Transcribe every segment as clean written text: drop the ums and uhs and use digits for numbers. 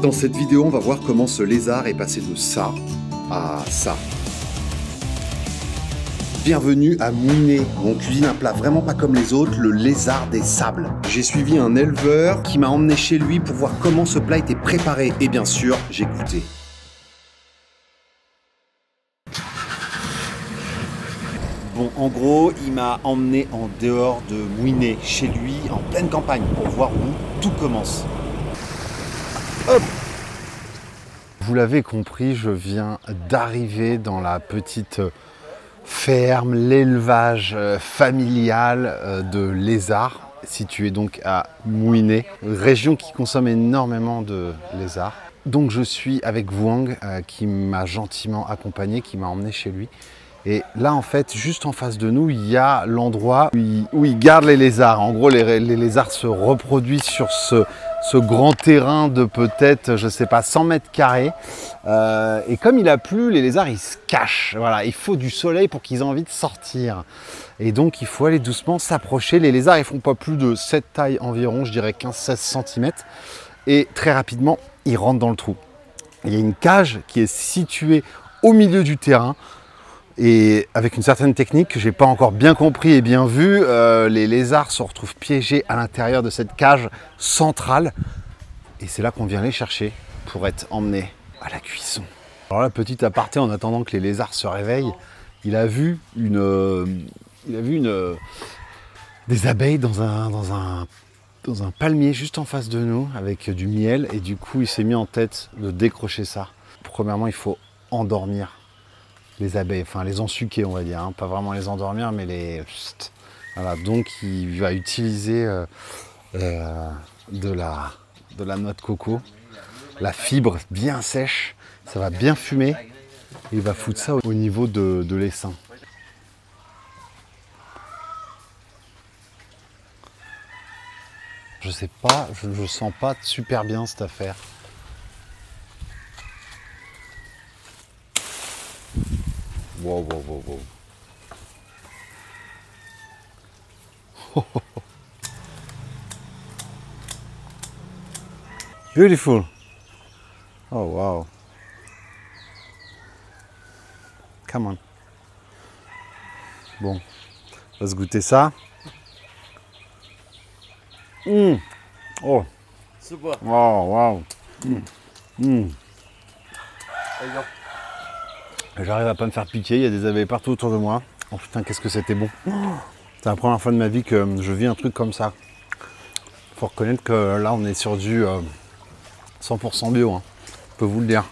Dans cette vidéo, on va voir comment ce lézard est passé de ça à ça. Bienvenue à Mouinet, où on cuisine un plat vraiment pas comme les autres, le lézard des sables. J'ai suivi un éleveur qui m'a emmené chez lui pour voir comment ce plat était préparé. Et bien sûr, j'ai goûté. Bon, en gros, il m'a emmené en dehors de Mouinet, chez lui, en pleine campagne, pour voir où tout commence. Hop! Vous l'avez compris, je viens d'arriver dans la petite ferme, l'élevage familial de lézards, situé donc à Mouinet, région qui consomme énormément de lézards. Donc je suis avec Vuong qui m'a gentiment accompagné, qui m'a emmené chez lui. Et là, en fait, juste en face de nous, il y a l'endroit où il garde les lézards. En gros, les lézards se reproduisent sur ce grand terrain de peut-être, je sais pas, 100 mètres carrés. Et comme il a plu, les lézards, ils se cachent. Voilà, il faut du soleil pour qu'ils aient envie de sortir. Et donc, il faut aller doucement s'approcher. Les lézards, ils font pas plus de cette taille environ, je dirais 15-16 cm. Et très rapidement, ils rentrent dans le trou. Il y a une cage qui est située au milieu du terrain. Et avec une certaine technique que je n'ai pas encore bien compris et bien vu, les lézards se retrouvent piégés à l'intérieur de cette cage centrale. Et c'est là qu'on vient les chercher pour être emmenés à la cuisson. Alors là, petit aparté, en attendant que les lézards se réveillent, il a vu des abeilles dans un palmier juste en face de nous avec du miel. Et du coup, il s'est mis en tête de décrocher ça. Premièrement, il faut endormir les abeilles, enfin les ensuquer on va dire, hein. Pas vraiment les endormir mais les... Voilà, donc il va utiliser de la noix de coco, la fibre bien sèche, ça va bien fumer et il va foutre ça au niveau de l'essaim. Je sais pas, je sens pas super bien cette affaire. Wow, wow, wow, wow. Oh, oh, oh. Beautiful. Oh, wow. Come on. Bon, on va se goûter ça. Mmh. Oh. Super. Wow, wow. Mmh. J'arrive à pas me faire piquer, il y a des abeilles partout autour de moi. Oh putain, qu'est-ce que c'était bon. C'est la première fois de ma vie que je vis un truc comme ça. Faut reconnaître que là, on est sur du 100% bio, hein. Je peux vous le dire.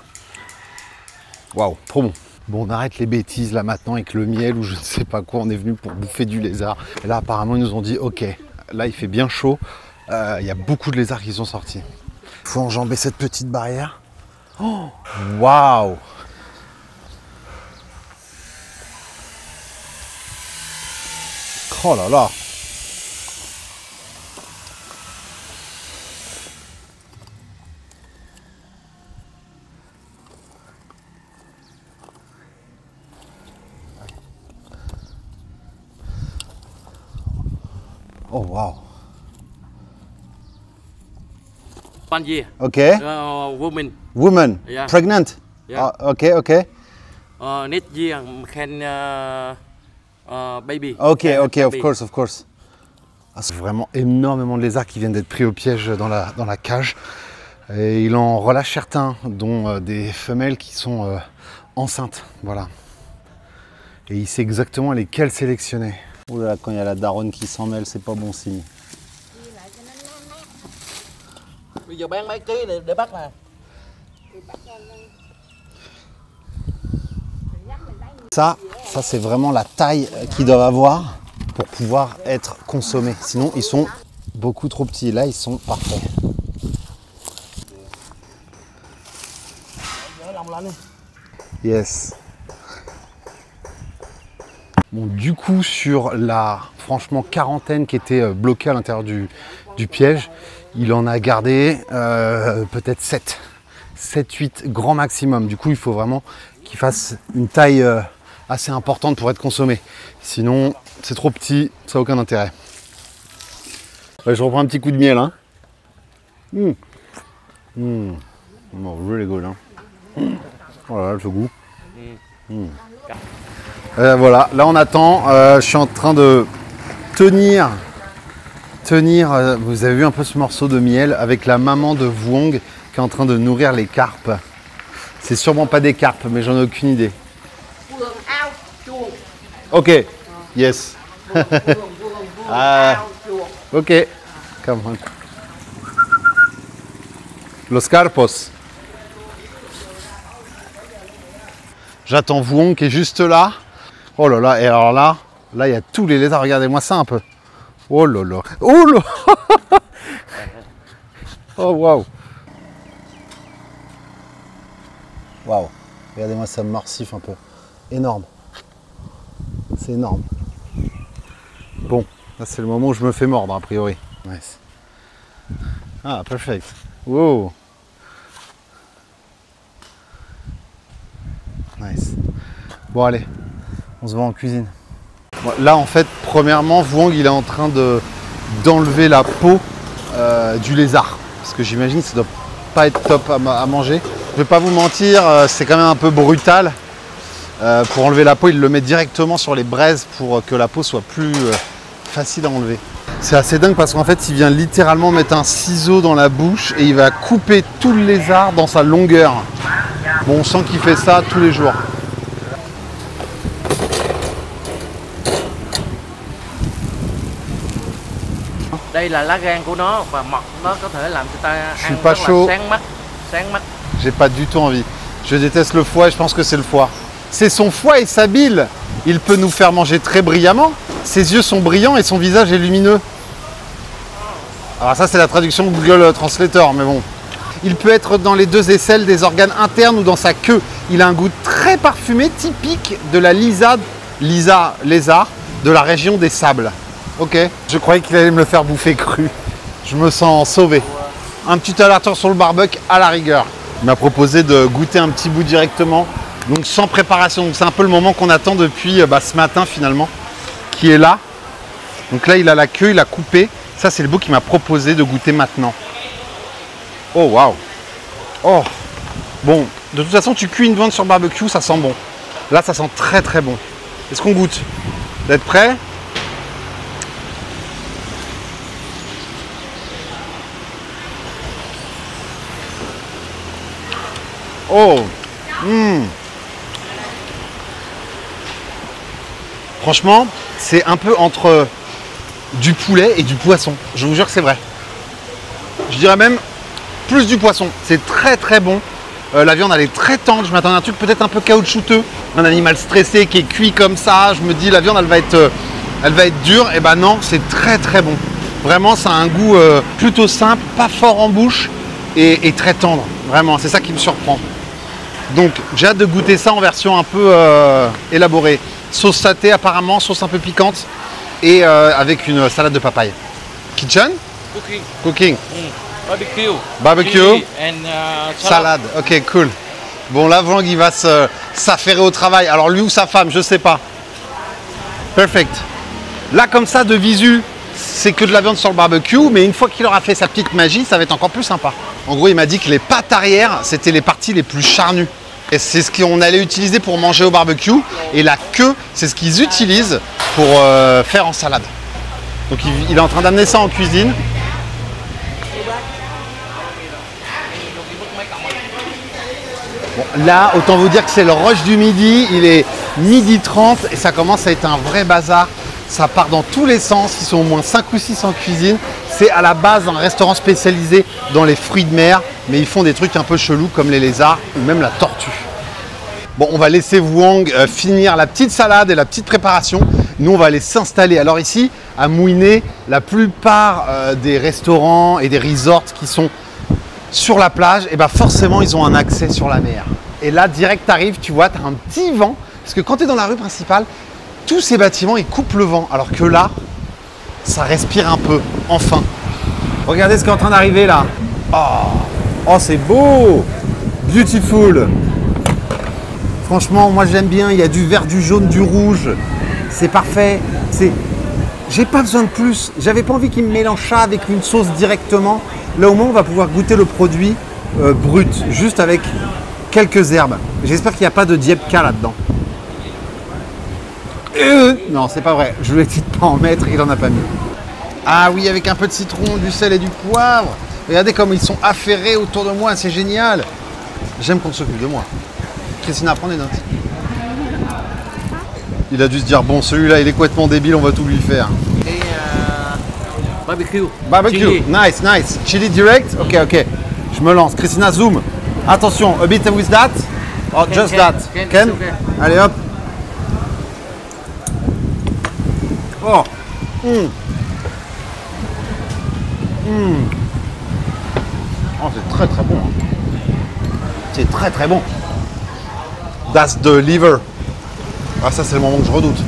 Waouh, trop bon. Bon, on arrête les bêtises là maintenant avec le miel ou je ne sais pas quoi. On est venu pour bouffer du lézard. Et là, apparemment, ils nous ont dit, ok, là, il fait bien chaud. Il y a beaucoup de lézards qui sont sortis. Il faut enjamber cette petite barrière. Oh, waouh! Oh là là! Oh wow! 1 year. Okay. Woman. Woman. Yeah. Pregnant. Yeah. Okay, okay. Next year can baby. Okay, okay, of baby. course, of course. Ah, c'est vraiment énormément de lézards qui viennent d'être pris au piège dans la cage. Et il en relâche certains, dont des femelles qui sont enceintes. Voilà. Et il sait exactement lesquelles sélectionner. Ouh là, quand il y a la daronne qui s'en mêle, c'est pas bon signe. Bây giờ bán mấy ký để bắt nè. Ça c'est vraiment la taille qu'ils doivent avoir pour pouvoir être consommés. Sinon, ils sont beaucoup trop petits. Là, ils sont parfaits. Yes. Bon, du coup, sur la franchement quarantaine qui était bloquée à l'intérieur du piège, il en a gardé peut-être 7-8 grand maximum. Du coup, il faut vraiment qu'il fasse une taille assez importante pour être consommé. Sinon, c'est trop petit, ça n'a aucun intérêt. Ouais, je reprends un petit coup de miel. Hein. Oh, really good, hein. Oh là là, ce goût. Voilà, là on attend. Je suis en train de tenir. Vous avez vu un peu ce morceau de miel avec la maman de Vuong qui est en train de nourrir les carpes. C'est sûrement pas des carpes, mais j'en ai aucune idée. Ok, yes. Ok, come on. Los carpos. J'attends Vuong qui est juste là. Oh là là, et alors là il y a tous les lézards. Regardez-moi ça un peu. Oh là là. Oh là. Oh waouh. Waouh. Regardez-moi ça marsif un peu. Énorme. C'est énorme. Bon, là c'est le moment où je me fais mordre a priori. Nice. Ah, perfect. Wow. Nice. Bon allez, on se voit en cuisine. Bon, là en fait, premièrement, Vuong il est en train d'enlever la peau du lézard. Parce que j'imagine que ça doit pas être top à manger. Je vais pas vous mentir, c'est quand même un peu brutal. Pour enlever la peau, il le met directement sur les braises pour que la peau soit plus facile à enlever. C'est assez dingue parce qu'en fait, il vient littéralement mettre un ciseau dans la bouche et il va couper tout le lézard dans sa longueur. Bon, on sent qu'il fait ça tous les jours. Đây là lá gan của nó và mật nó có thể làm cho ta ăn pas rất là chaud. sáng mắt. J'ai pas du tout envie. Je déteste le foie et je pense que c'est le foie. C'est son foie et sa bile. Il peut nous faire manger très brillamment. Ses yeux sont brillants et son visage est lumineux. Alors ça c'est la traduction Google Translator, mais bon. Il peut être dans les deux aisselles des organes internes ou dans sa queue. Il a un goût très parfumé, typique de la lézard de la région des sables. Ok. Je croyais qu'il allait me le faire bouffer cru. Je me sens sauvé. Un petit alerteur sur le barbecue à la rigueur. Il m'a proposé de goûter un petit bout directement, donc sans préparation. Donc c'est un peu le moment qu'on attend depuis ce matin finalement, qui est là. Donc là il a la queue, il a coupé. Ça c'est le bout qu'il m'a proposé de goûter maintenant. Oh waouh. Oh. Bon, de toute façon tu cuis une viande sur le barbecue, ça sent bon. Là ça sent très très bon. Est-ce qu'on goûte? Vous êtes prêts? Oh, Franchement, c'est un peu entre du poulet et du poisson. Je vous jure que c'est vrai. Je dirais même plus du poisson. C'est très très bon. La viande elle est très tendre. Je m'attendais à un truc peut-être un peu caoutchouteux. Un animal stressé qui est cuit comme ça. Je me dis la viande elle va être dure. Et ben non, c'est très très bon. Vraiment, ça a un goût plutôt simple, pas fort en bouche et très tendre. Vraiment, c'est ça qui me surprend. Donc j'ai hâte de goûter ça en version un peu élaborée. Sauce saté apparemment, sauce un peu piquante et avec une salade de papaye. Kitchen? Cooking. Cooking. Barbecue. Barbecue. And Salade. Ok, cool. Bon là, Vuong il va s'affairer au travail. Alors lui ou sa femme, je sais pas. Perfect. Là comme ça de visu, c'est que de la viande sur le barbecue, mais une fois qu'il aura fait sa petite magie, ça va être encore plus sympa. En gros, il m'a dit que les pattes arrière, c'était les parties les plus charnues. Et c'est ce qu'on allait utiliser pour manger au barbecue. Et la queue, c'est ce qu'ils utilisent pour faire en salade. Donc il est en train d'amener ça en cuisine. Bon, là, autant vous dire que c'est le rush du midi. Il est 12h30 et ça commence à être un vrai bazar. Ça part dans tous les sens, ils sont au moins 5 ou 6 en cuisine. C'est à la base un restaurant spécialisé dans les fruits de mer, mais ils font des trucs un peu chelous comme les lézards ou même la tortue. Bon, on va laisser Vuong finir la petite salade et la petite préparation. Nous, on va aller s'installer. Alors ici, à Mouinet, la plupart des restaurants et des resorts qui sont sur la plage, et ben forcément, ils ont un accès sur la mer. Et là, direct, tu arrives, tu vois, tu as un petit vent. Parce que quand tu es dans la rue principale, tous ces bâtiments, ils coupent le vent. Alors que là, ça respire un peu, enfin. Regardez ce qui est en train d'arriver là. Oh, c'est beau. Beautiful. Franchement, moi j'aime bien. Il y a du vert, du jaune, du rouge. C'est parfait. J'ai pas besoin de plus. J'avais pas envie qu'ils me mélangent ça avec une sauce directement. Là au moins, on va pouvoir goûter le produit brut, juste avec quelques herbes. J'espère qu'il n'y a pas de diepka là-dedans. Non, c'est pas vrai. Je lui ai dit de pas en mettre, il en a pas mis. Ah oui, avec un peu de citron, du sel et du poivre. Regardez comme ils sont affairés autour de moi, c'est génial. J'aime qu'on s'occupe de moi. Christina, prends des notes. Il a dû se dire, bon, celui-là, il est complètement débile, on va tout lui faire. Cái barbecue. Barbecue, Chili. nice, nice. Chili direct, ok, ok. Je me lance. Christina, zoom. Attention, a bit with that. Oh, just that. Ken, okay. allez hop. Oh. Oh, c'est très très bon. C'est très très bon. That's the liver. Ah, ça c'est le moment que je redoute.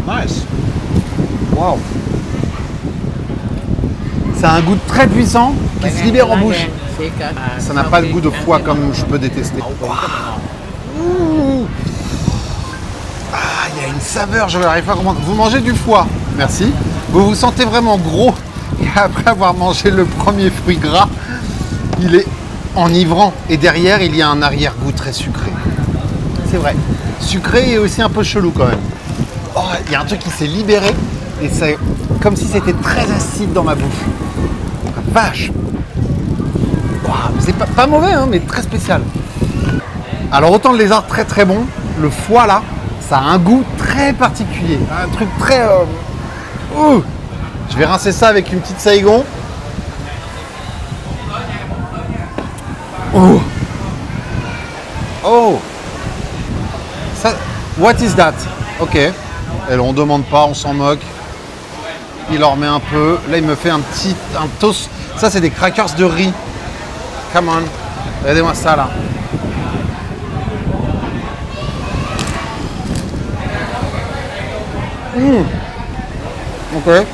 Nice. Wow. C'est un goût très puissant qui se libère en bouche. Ça n'a pas le goût de foie comme je peux détester. Wow. Ah, il y a une saveur, je n'arrive pas à comprendre. Vous mangez du foie, merci. Vous vous sentez vraiment gros et après avoir mangé le premier fruit gras, il est enivrant. Et derrière, il y a un arrière-goût très sucré. C'est vrai. Sucré et aussi un peu chelou quand même. Oh, il y a un truc qui s'est libéré et c'est comme si c'était très acide dans ma bouche. Vache. Wow, c'est pas mauvais, hein, mais très spécial. Alors autant le lézard très très bon, le foie là, ça a un goût très particulier. Un truc très... Je vais rincer ça avec une petite Saigon. Oh. Oh. Ça, what is that? Ok. Et là, on demande pas, on s'en moque. Il en remet un peu. Là, il me fait un toast. Ça, c'est des crackers de riz. Come on. Regardez-moi ça, là. Ok.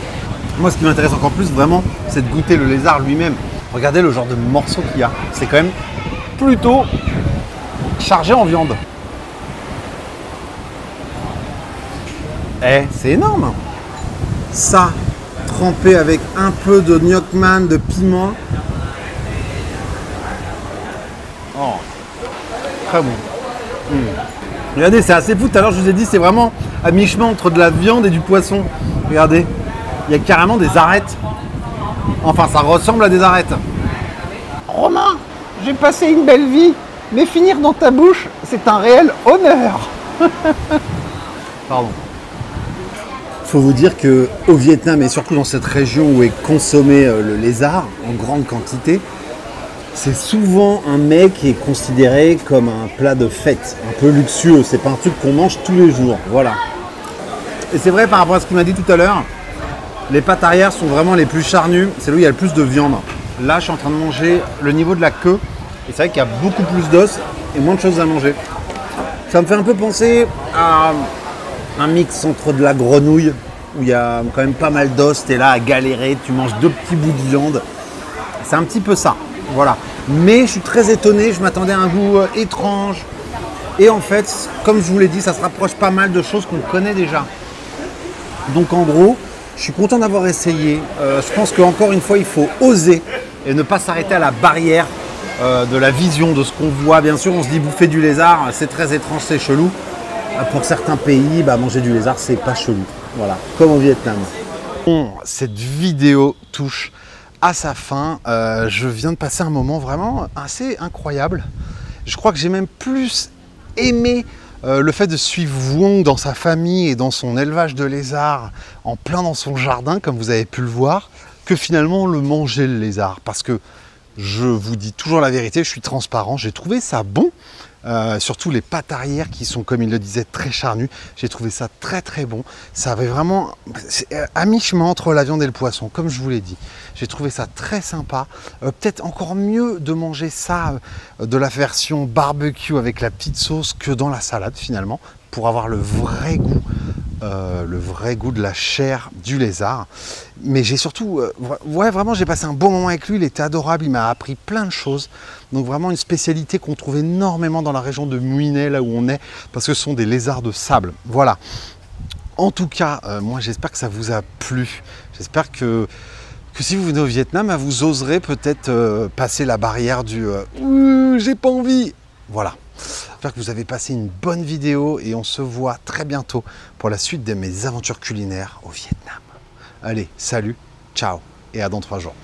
Moi, ce qui m'intéresse encore plus, vraiment, c'est de goûter le lézard lui-même. Regardez le genre de morceau qu'il y a. C'est quand même plutôt chargé en viande. Eh, c'est énorme. Ça, trempé avec un peu de gnocchman, de piment. Oh, très bon. Regardez, c'est assez fou. Tout à l'heure, je vous ai dit, c'est vraiment à mi-chemin entre de la viande et du poisson. Regardez, il y a carrément des arêtes. Enfin, ça ressemble à des arêtes. Romain, j'ai passé une belle vie, mais finir dans ta bouche, c'est un réel honneur. Pardon. Faut vous dire que au Vietnam et surtout dans cette région où est consommé le lézard en grande quantité, c'est souvent un mets qui est considéré comme un plat de fête, un peu luxueux. C'est pas un truc qu'on mange tous les jours. Voilà. Et c'est vrai par rapport à ce qu'il m'a dit tout à l'heure, les pattes arrière sont vraiment les plus charnues. C'est là où il y a le plus de viande. Là, je suis en train de manger le niveau de la queue. Et c'est vrai qu'il y a beaucoup plus d'os et moins de choses à manger. Ça me fait un peu penser à un mix entre de la grenouille, où il y a quand même pas mal d'os, tu es là à galérer, tu manges 2 petits bouts de viande. C'est un petit peu ça, voilà. Mais je suis très étonné, je m'attendais à un goût étrange. Et en fait, comme je vous l'ai dit, ça se rapproche pas mal de choses qu'on connaît déjà. Donc en gros, je suis content d'avoir essayé. Je pense qu'encore une fois, il faut oser et ne pas s'arrêter à la barrière de la vision, de ce qu'on voit. Bien sûr, on se dit bouffer du lézard, c'est très étrange, c'est chelou. Pour certains pays, manger du lézard, c'est pas chelou. Voilà, comme au Vietnam. Bon, cette vidéo touche à sa fin. Je viens de passer un moment vraiment assez incroyable. Je crois que j'ai même plus aimé le fait de suivre Wong dans sa famille et dans son élevage de lézards en plein dans son jardin, comme vous avez pu le voir, que finalement le manger le lézard. Parce que je vous dis toujours la vérité, je suis transparent, j'ai trouvé ça bon. Surtout les pattes arrière qui sont, comme il le disait, très charnues. J'ai trouvé ça très très bon. Ça avait vraiment à mi-chemin entre la viande et le poisson, comme je vous l'ai dit. J'ai trouvé ça très sympa. Peut-être encore mieux de manger ça de la version barbecue avec la petite sauce que dans la salade finalement, pour avoir le vrai goût de la chair du lézard. Mais j'ai surtout, ouais, vraiment, j'ai passé un bon moment avec lui. Il était adorable, il m'a appris plein de choses. Donc vraiment une spécialité qu'on trouve énormément dans la région de Mui Né, là où on est, parce que ce sont des lézards de sable. Voilà. En tout cas, moi j'espère que ça vous a plu. J'espère que si vous venez au Vietnam, vous oserez peut-être passer la barrière du j'ai pas envie. Voilà. J'espère que vous avez passé une bonne vidéo et on se voit très bientôt pour la suite de mes aventures culinaires au Vietnam. Allez, salut, ciao et à dans 3 jours.